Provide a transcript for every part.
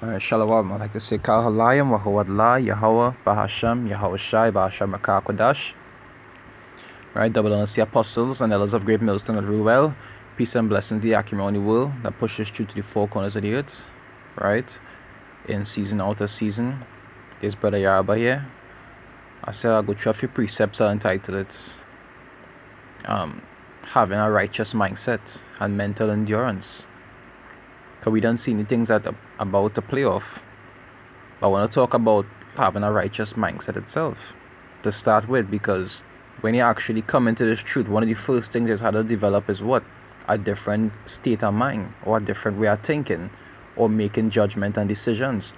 Alright, Shalom. I'd like to say Kal Halayim, Wahawadla, Yahweh, Bahasham, Yahweh Shai, Bahasham Kodash. Right, double honors the apostles and elders of Great Millstone that rule well. Peace and blessings to the acrimony will that pushes through to the four corners of the earth. Right, in season, out of season. This brother Yaraba here. I said I'll go through a few precepts are entitled having a righteous mindset and mental endurance. Because we don't see any things that about the playoff. But I want to talk about having a righteous mindset itself to start with, because when you actually come into this truth, one of the first things is how to develop is what? A different state of mind, or a different way of thinking, or making judgment and decisions.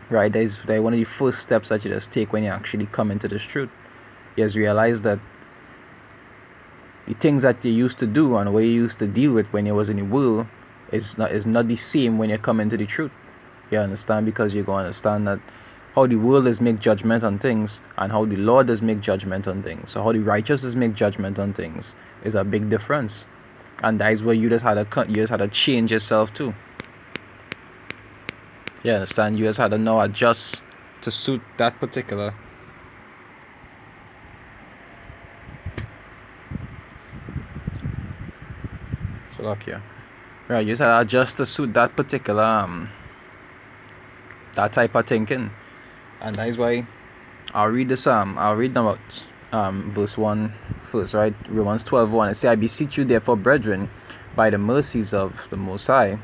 Right? That's one of the first steps that you just take when you actually come into this truth. You just realize that the things that you used to do and what you used to deal with when you was in the world is not the same when you come into the truth. You understand? Because you're going to understand that how the world is make judgment on things and how the Lord does make judgment on things. So how the righteous is make judgment on things is a big difference. And that is where you just had to change yourself too. You understand? You just had to now adjust to suit that particular. So look here. Right, you just had to adjust to suit that particular that type of thinking. And that is why I'll read this I'll read about verse 1 first, right? Romans 12:1. It says, I beseech you therefore, brethren, by the mercies of the Most High,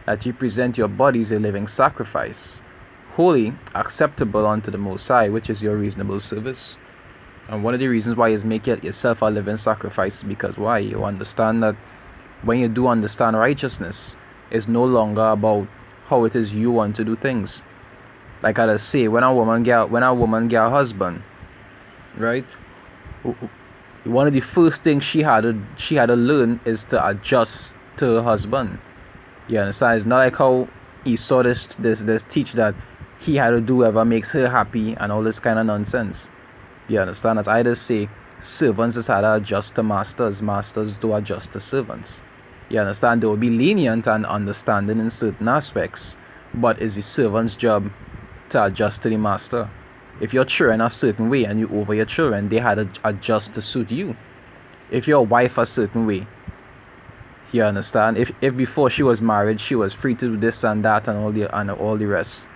that ye present your bodies a living sacrifice, holy, acceptable unto the Most High, which is your reasonable service. And one of the reasons why is make it yourself a living sacrifice is because why? You understand that when you do understand righteousness, it's no longer about how it is you want to do things. Like I just say, when a woman get a husband, right? One of the first things she had to learn is to adjust to her husband. You understand? It's not like how Esau this teach that he had to do whatever makes her happy and all this kind of nonsense. You understand? As I just say, servants just had to adjust to masters. Masters do adjust to servants. You understand? They will be lenient and understanding in certain aspects, but it's the servant's job to adjust to the master. If you're children a certain way and you over your children, they had to adjust to suit you. If your wife a certain way, you understand? If before she was married, she was free to do this and that and all the rest.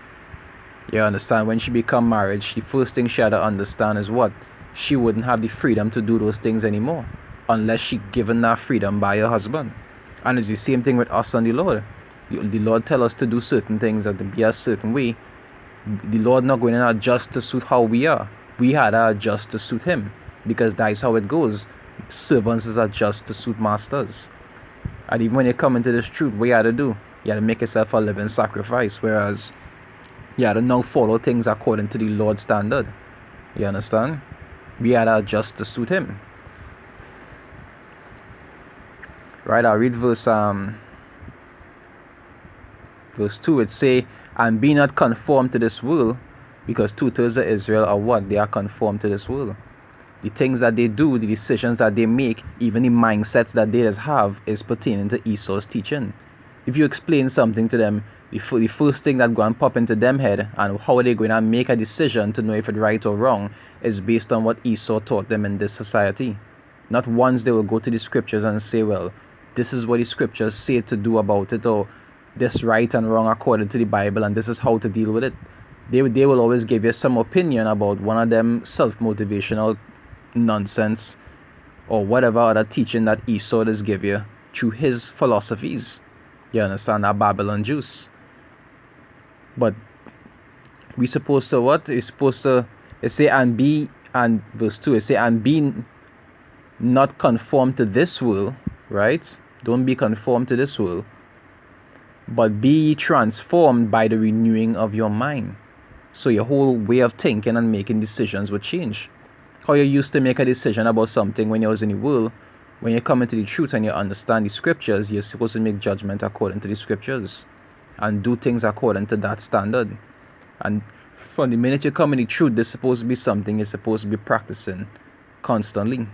You understand? When she become married, the first thing she had to understand is what? She wouldn't have the freedom to do those things anymore unless she given that freedom by her husband. And it's the same thing with us and the Lord. The Lord tell us to do certain things and to be a certain way. The Lord not going to adjust to suit how we are. We had to adjust to suit Him, because that is how it goes. Servants is adjust to suit masters. And even when you come into this truth, what you had to do? You had to make yourself a living sacrifice, whereas you had to now follow things according to the Lord's standard. You understand? We had to adjust to suit Him. Right, I'll read verse 2. It say, and be not conformed to this world, because 2/3 of Israel are what? They are conformed to this world. The things that they do, the decisions that they make, even the mindsets that they just have is pertaining to Esau's teaching. If you explain something to them, the first thing that go and pop into them head and how are they going to make a decision to know if it's right or wrong is based on what Esau taught them in this society. Not once they will go to the scriptures and say, well, this is what the scriptures say to do about it, or this right and wrong according to the Bible, and this is how to deal with it. They will always give you some opinion about one of them self-motivational nonsense or whatever other teaching that Esau does give you through his philosophies. You understand? That Babylon juice. But we supposed to what? We're supposed to, it say, and verse 2, it say, and be not conformed to this world, right? Don't be conformed to this world, but be transformed by the renewing of your mind. So your whole way of thinking and making decisions will change. How you used to make a decision about something when you was in the world, when you come into the truth and you understand the scriptures, you're supposed to make judgment according to the scriptures and do things according to that standard. And from the minute you come in the truth, there's supposed to be something you're supposed to be practicing constantly.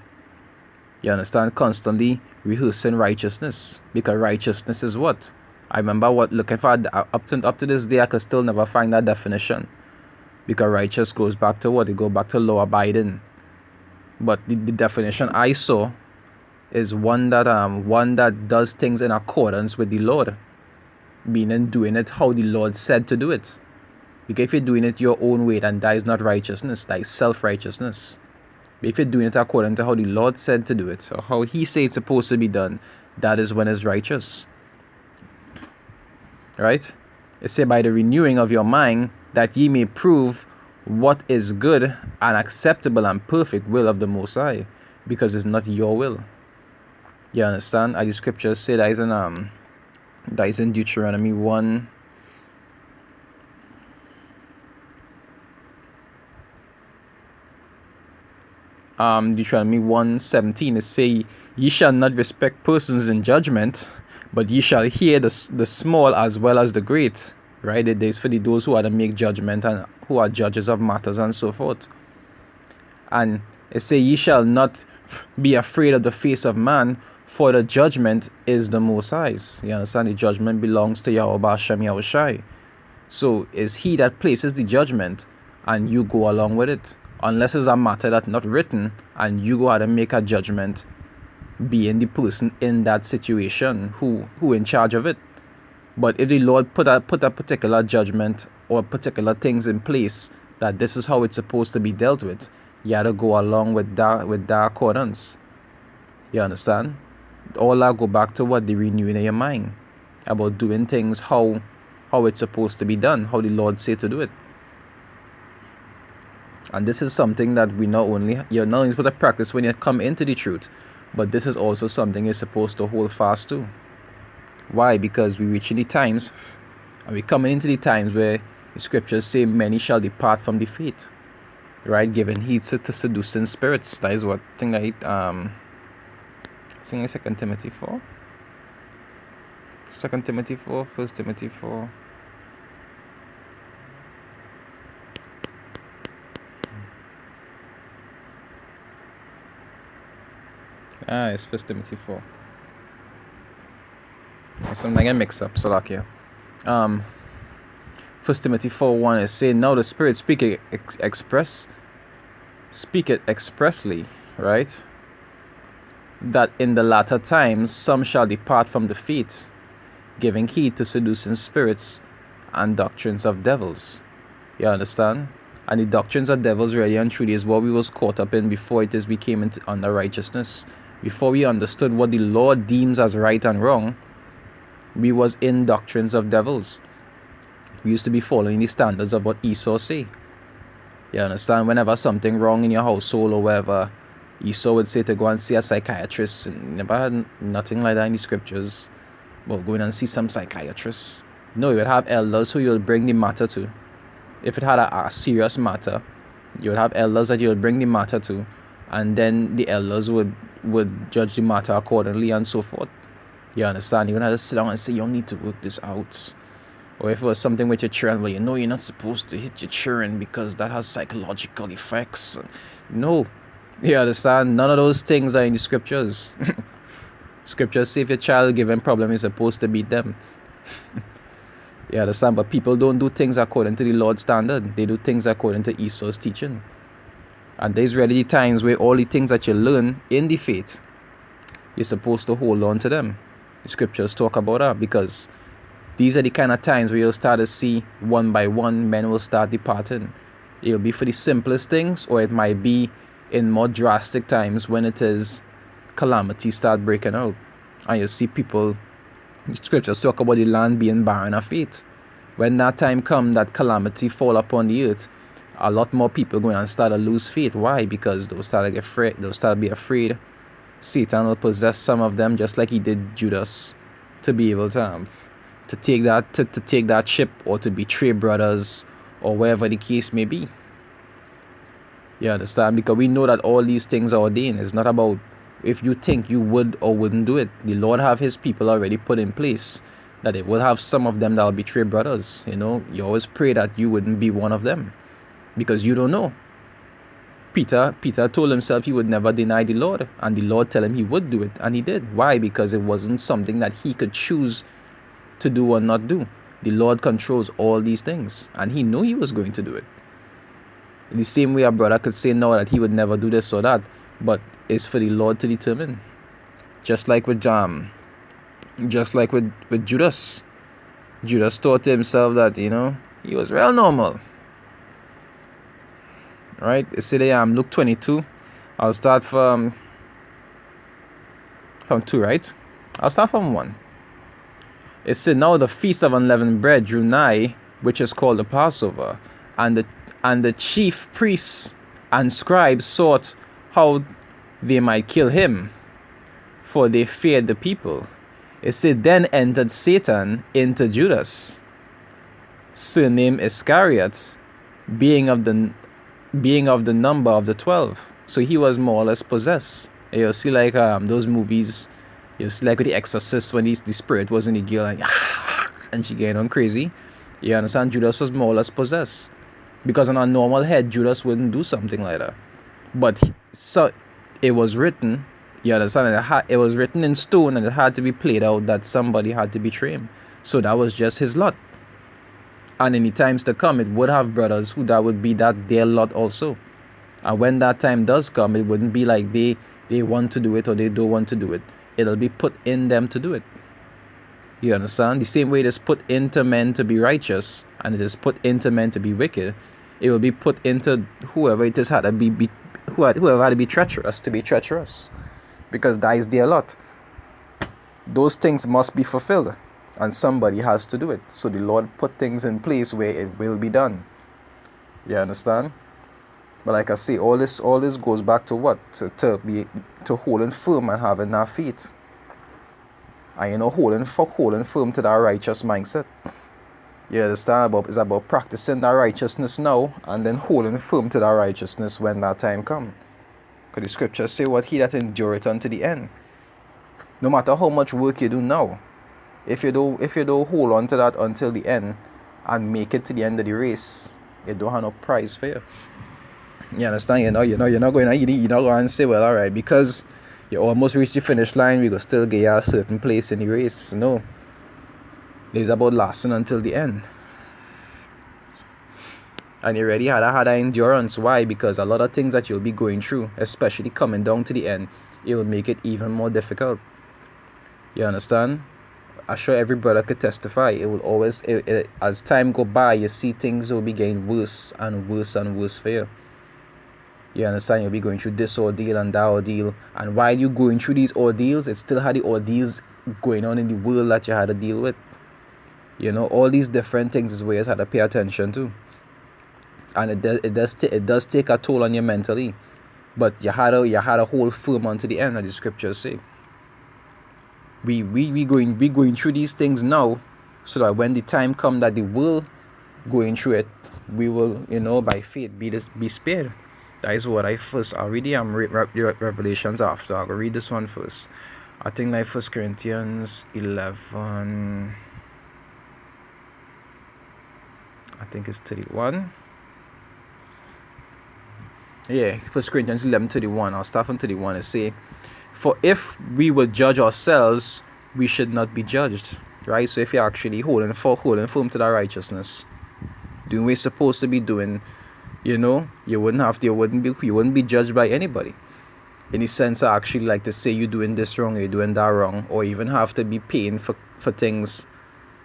You understand? Constantly rehearsing righteousness, because righteousness is what? I remember looking for up to this day I could still never find that definition, because righteous goes back to what? It go back to law abiding. But the definition I saw is one that does things in accordance with the Lord, meaning doing it how the Lord said to do it. Because if you're doing it your own way, then that is not righteousness, that is self-righteousness. But if you're doing it according to how the Lord said to do it, or how He said it's supposed to be done, that is when it's righteous. Right? It said, by the renewing of your mind, that ye may prove what is good and acceptable and perfect will of the Most High, because it's not your will. You understand? As the scriptures say, that is in Deuteronomy 1. Deuteronomy 1:17, it say, ye shall not respect persons in judgment, but ye shall hear the small as well as the great. Right? It is for those who are to make judgment and who are judges of matters and so forth. And it say, ye shall not be afraid of the face of man, for the judgment is the Most High's. You understand? The judgment belongs to Yahweh Hashem Yahushai. So it's He that places the judgment, and you go along with it. Unless it's a matter that's not written, and you go out and make a judgment, being the person in that situation who in charge of it. But if the Lord put a particular judgment or particular things in place, that this is how it's supposed to be dealt with, you have to go along with that accordance. You understand? All that go back to what? The renewing of your mind, about doing things how it's supposed to be done, how the Lord said to do it. And this is something that you're not only supposed to practice when you come into the truth, but this is also something you're supposed to hold fast to. Why? Because we're reaching the times, and we're coming into the times where the scriptures say many shall depart from the faith. Right? Giving heed to seducing spirits. That is what thing that sing 2 Timothy 4. 2 Timothy 4, 1 Timothy 4. It's 1 Timothy 4. Something I mix up, Salakia. 1 Timothy 4:1 is saying, now the Spirit speaketh expressly, right? That in the latter times some shall depart from the faith, giving heed to seducing spirits and doctrines of devils. You understand? And the doctrines of devils really and truly is what we was caught up in before it is we came into under righteousness. Before we understood what the Lord deems as right and wrong, we was in doctrines of devils. We used to be following the standards of what Esau say. You understand? Whenever something wrong in your household or wherever, Esau would say to go and see a psychiatrist. And never had nothing like that in the scriptures about going and see some psychiatrist. No, you would have elders who you'll bring the matter to. If it had a serious matter, you would have elders that you'll bring the matter to, and then the elders would judge the matter accordingly and so forth. You understand? You would have to sit down and say, you need to work this out. Or if it was something with your children, well, you know you're not supposed to hit your children because that has psychological effects. No. You understand? None of those things are in the scriptures. Scriptures say if your child given problem, you're supposed to beat them. You understand? But people don't do things according to the Lord's standard. They do things according to Esau's teaching. And there's really times where all the things that you learn in the faith, you're supposed to hold on to them. The scriptures talk about that, because these are the kind of times where you'll start to see one by one men will start departing. It'll be for the simplest things, or it might be in more drastic times when it is calamity start breaking out. And you'll see people, the scriptures talk about the land being barren of faith. When that time comes, that calamity fall upon the earth, a lot more people going and start to lose faith. Why? Because they'll start to get afraid. They'll start to be afraid. Satan will possess some of them, just like he did Judas, to be able to take that ship, or to betray brothers, or wherever the case may be. You understand? Because we know that all these things are ordained. It's not about if you think you would or wouldn't do it. The Lord have his people already put in place that it will have some of them that will betray brothers. You know, you always pray that you wouldn't be one of them, because you don't know. Peter told himself he would never deny the Lord, and the Lord tell him he would do it, and he did. Why? Because it wasn't something that he could choose to do or not do. The Lord controls all these things, and he knew he was going to do it. In the same way a brother could say no, that he would never do this or that, but it's for the Lord to determine. Just like with with Judas. Judas thought to himself that, he was real normal. Right? It's there, Luke 22. I'll start from 2, right? I'll start from 1. It said, now the feast of unleavened bread drew nigh, which is called the Passover, and the chief priests and scribes sought how they might kill him, for they feared the people. It said, then entered Satan into Judas, surnamed Iscariot, being of the number of the 12. So he was more or less possessed. You'll see like those movies, you'll see like with the Exorcist, when the spirit was in the girl, like, and she getting on crazy. You understand? Judas was more or less possessed, because on a normal head, Judas wouldn't do something like that. But so it was written. You understand? It was written in stone, and it had to be played out that somebody had to betray him. So that was just his lot. And in the times to come, it would have brothers who that would be that their lot also. And when that time does come, it wouldn't be like they want to do it or they don't want to do it. It'll be put in them to do it. You understand? The same way it is put into men to be righteous, and it is put into men to be wicked, it will be put into whoever it is had to be whoever had to be treacherous. Because that is their lot. Those things must be fulfilled, and somebody has to do it. So the Lord put things in place where it will be done. You understand? But like I say, all this goes back to what? To holding firm and having that faith. And holding firm to that righteous mindset. You understand? It's about practicing that righteousness now, and then holding firm to that righteousness when that time comes. Because the scriptures say, what he that endureth unto the end. No matter how much work you do now, if you don't hold on to that until the end and make it to the end of the race, you don't have no prize for you. You understand? You're not going to say, well, all right, because you almost reached the finish line, we will still get you a certain place in the race. No. It's about lasting until the end. And you already had that endurance. Why? Because a lot of things that you'll be going through, especially coming down to the end, it will make it even more difficult. You understand? I'm sure every brother could testify. It will always, as time go by, you see things will be getting worse and worse and worse for you. You understand? You'll be going through this ordeal and that ordeal. And while you're going through these ordeals, it still had the ordeals going on in the world that you had to deal with. All these different things is where you had to pay attention to. And it does take a toll on you mentally, but you had to hold firm unto the end, as the scriptures say. We going through these things now, so that when the time comes that the world going through it, we will, by faith be spared. That is what I'll read Revelations after. I'll read this one first. I think like 1 Corinthians 11. I think it's 31. Yeah, 1 Corinthians 11:31. I'll start from 31 and say, for if we would judge ourselves, we should not be judged. Right? So if you're actually holding firm to that righteousness, doing what you're supposed to be doing, you wouldn't be judged by anybody. In the sense, I actually like to say you're doing this wrong, or you're doing that wrong, or even have to be paying for things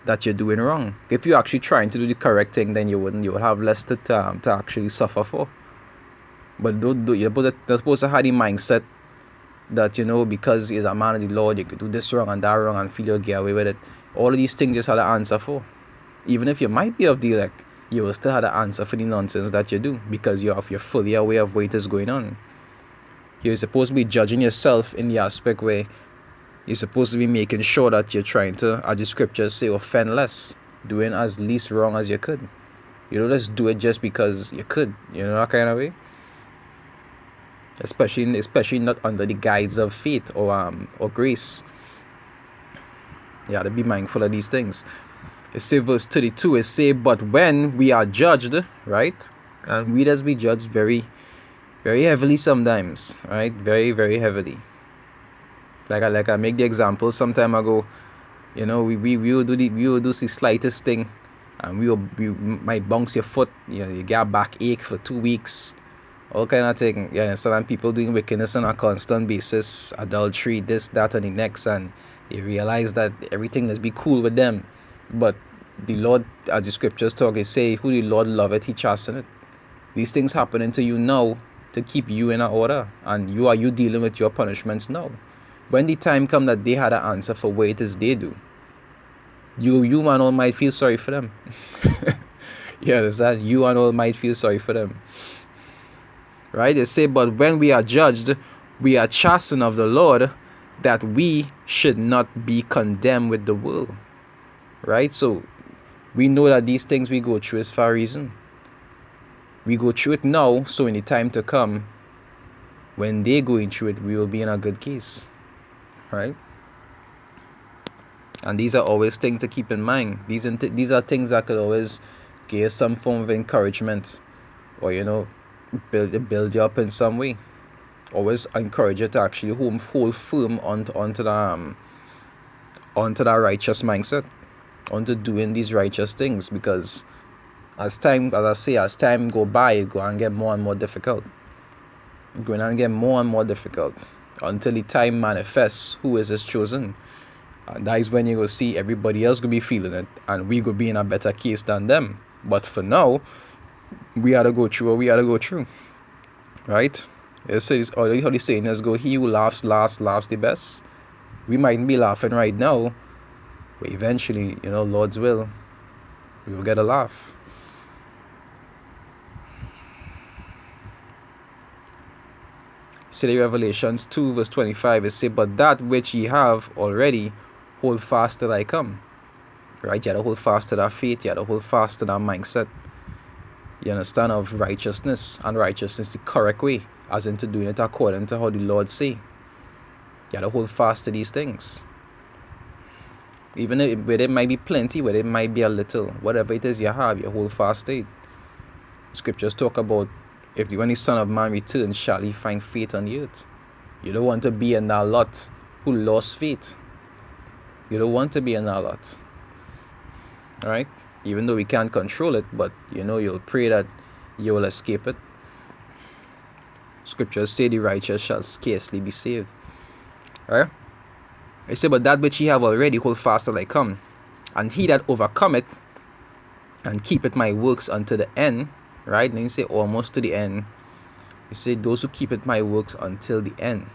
that you're doing wrong. If you're actually trying to do the correct thing, then you would have less to actually suffer for. But you're supposed to have the mindset that, because you're a man of the Lord, you could do this wrong and that wrong and feel you'll get away with it. All of these things you just have to answer for. Even if you might be of the elect, you will still have to answer for the nonsense that you do, because you're fully aware of what is going on. You're supposed to be judging yourself in the aspect where you're supposed to be making sure that you're trying to, as the scriptures say, offend less, doing as least wrong as you could. You don't just do it just because you could, that kind of way. Especially not under the guise of faith or grace. You have to be mindful of these things. It says verse 32, it says, but when we are judged, right? And we does be judged very, very heavily sometimes, right? Very, very heavily. Like I make the example some time ago, We will do the slightest thing, and we might bounce your foot. You get a backache for 2 weeks, all kind of thing. And people doing wickedness on a constant basis, adultery, this, that, and the next, and you realize that everything is be cool with them, but the Lord, as the scriptures talk, they say, "Who the Lord loveth, he chasteneth." These things happening to you now to keep you in order, and you dealing with your punishments now. When the time come that they had an answer for what it is they do, you and all might feel sorry for them. You understand? You and all might feel sorry for them. Right? They say, but when we are judged, we are chastened of the Lord, that we should not be condemned with the world. Right? So we know that these things we go through is for a reason. We go through it now, so in the time to come, when they going through it, we will be in a good case. Right? And these are always things to keep in mind. These are things that could always give some form of encouragement, or build you up in some way. Always encourage you to actually hold firm onto that righteous mindset, onto doing these righteous things, because as time go by, it go and get more and more difficult. It's going to get more and more difficult until the time manifests who is his chosen. And that is when you will see everybody else will be feeling it, and we will be in a better case than them. But for now, we had to go through what we had to go through. Right? It says, how the saying is go, he who laughs last laughs the best. We mightn't be laughing right now, but eventually, Lord's will, we will get a laugh. See, Revelations 2 verse 25, it says, but that which ye have already, hold fast till I come. Right? You have to hold fast to that faith. You have to hold fast to that mindset. You understand, of righteousness, and righteousness the correct way, as into doing it according to how the Lord say. You have to hold fast to these things. Even where it might be plenty, where it might be a little, whatever it is you have, you hold fast to it. Scriptures talk about, when the Son of Man returns, shall he find faith on the earth? You don't want to be in that lot who lost faith. You don't want to be in that lot. Alright? Even though we can't control it, but you'll pray that you will escape it. Scriptures say the righteous shall scarcely be saved. Alright? I say, but that which ye have already, hold fast till I come. And he that overcometh and keepeth my works unto the end. Right? And you say almost to the end. You say those who keepeth my works until the end.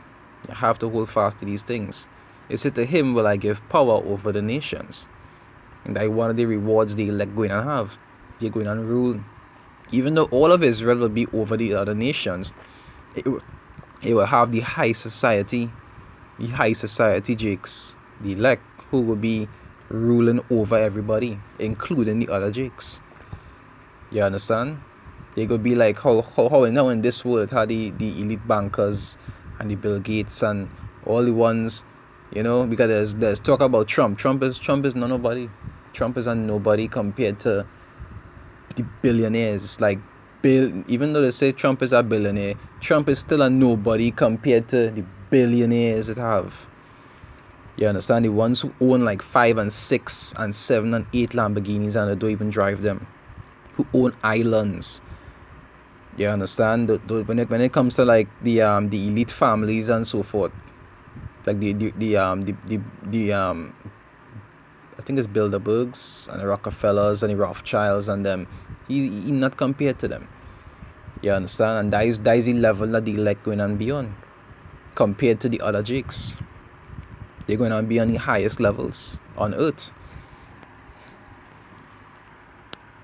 You have to hold fast to these things. It said, to him will I give power over the nations. And that one of the rewards the elect going and have. They're going and rule. Even though all of Israel will be over the other nations, it will have the high society Jakes, the elect, who will be ruling over everybody, including the other Jakes. You understand? They could be like how now in this world, how the elite bankers and the Bill Gates and all the ones, because there's talk about Trump. Trump is nobody. Trump is a nobody compared to the billionaires. Even though they say Trump is a billionaire, Trump is still a nobody compared to the billionaires that have. You understand? The ones who own 5 and 6 and 7 and 8 Lamborghinis and they don't even drive them. Who own islands. You understand? When it comes to the elite families and so forth, I think it's Bilderbergs and the Rockefellers and the Rothschilds and them. He not compared to them. You understand? And that is the level that the elect going and beyond compared to the other Jakes. They're going to be on the highest levels on earth.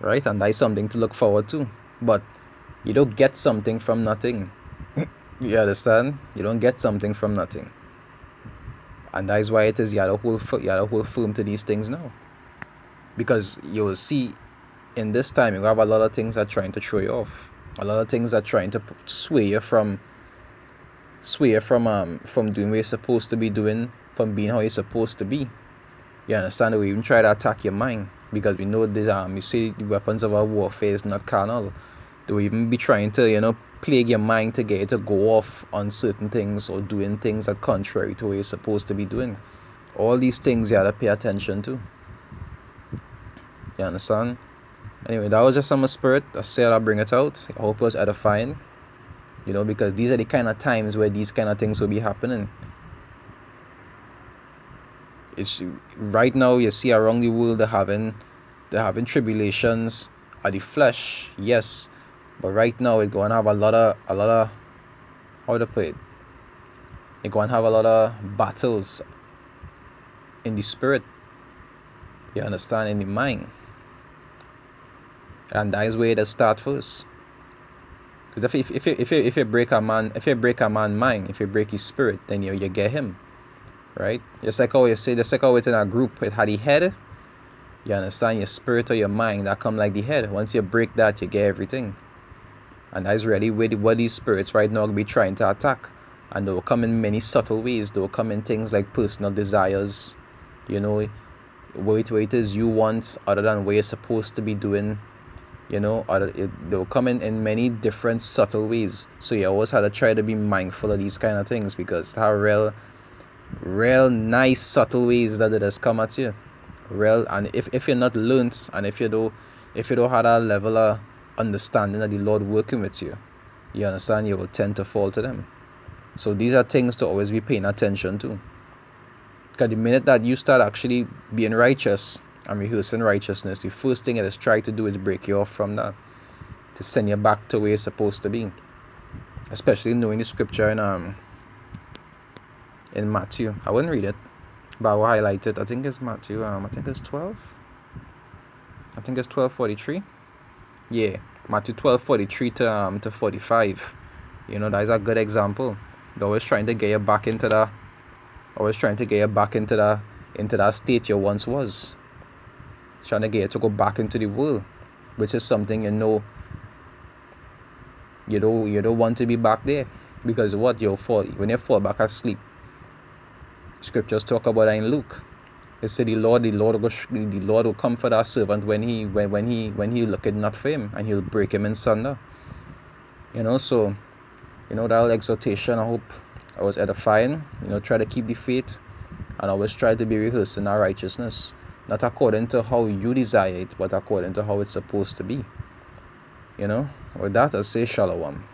Right? And that's something to look forward to. But you don't get something from nothing. You understand? You don't get something from nothing. And that is why it is you have to hold firm to these things now. Because you will see in this time you have a lot of things that are trying to throw you off. A lot of things that are trying to sway you from doing what you're supposed to be doing, from being how you're supposed to be. You understand? We even try to attack your mind. Because we know this you see the weapons of our warfare is not carnal. They will even be trying to, plague your mind to get you to go off on certain things or doing things that contrary to what you're supposed to be doing. All these things you gotta pay attention to. You understand? Anyway, that was just on my spirit. I said I'll bring it out. I hope it was edifying. Because these are the kind of times where these kind of things will be happening. It's right now you see around the world they're having tribulations of the flesh, yes, but right now it's going to have a lot of how to put it. It's going to have a lot of battles in the spirit. You understand, in the mind, and that is where it start first. Because if you break a man's mind, if you break his spirit, then you get him, right? Just like how you say, just like how it's in a group, it had the head. You understand, your spirit or your mind that come like the head. Once you break that, you get everything. And that's really what these spirits right now will be trying to attack. And they will come in many subtle ways. They will come in things like personal desires, what it is you want other than what you're supposed to be doing. They'll come in many different subtle ways. So you always have to try to be mindful of these kind of things, because they are real nice subtle ways that it has come at you. And if you're not learned, and if you don't have that level of understanding of the Lord working with you, you understand, you will tend to fall to them. So these are things to always be paying attention to. Because the minute that you start actually being righteous and rehearsing righteousness, the first thing it is trying to do is break you off from that, to send you back to where you're supposed to be. Especially knowing the scripture in Matthew. I wouldn't read it, but I will highlight it. I think it's Matthew. I think it's 12. I think it's 12:43. Yeah, Matthew 12:43 to 45. That is a good example. They're always trying to get you back into that. Into that state you once was. Trying to get you to go back into the world, which is something you don't want to be back there, because when you fall back asleep. Scriptures talk about that in Luke. It said the Lord will comfort our servant when he looketh not for him, and he'll break him in sunder. So that exhortation, I hope I was edifying. Try to keep the faith, and always try to be rehearsing our righteousness, not according to how you desire it, but according to how it's supposed to be. With that, I say shalom.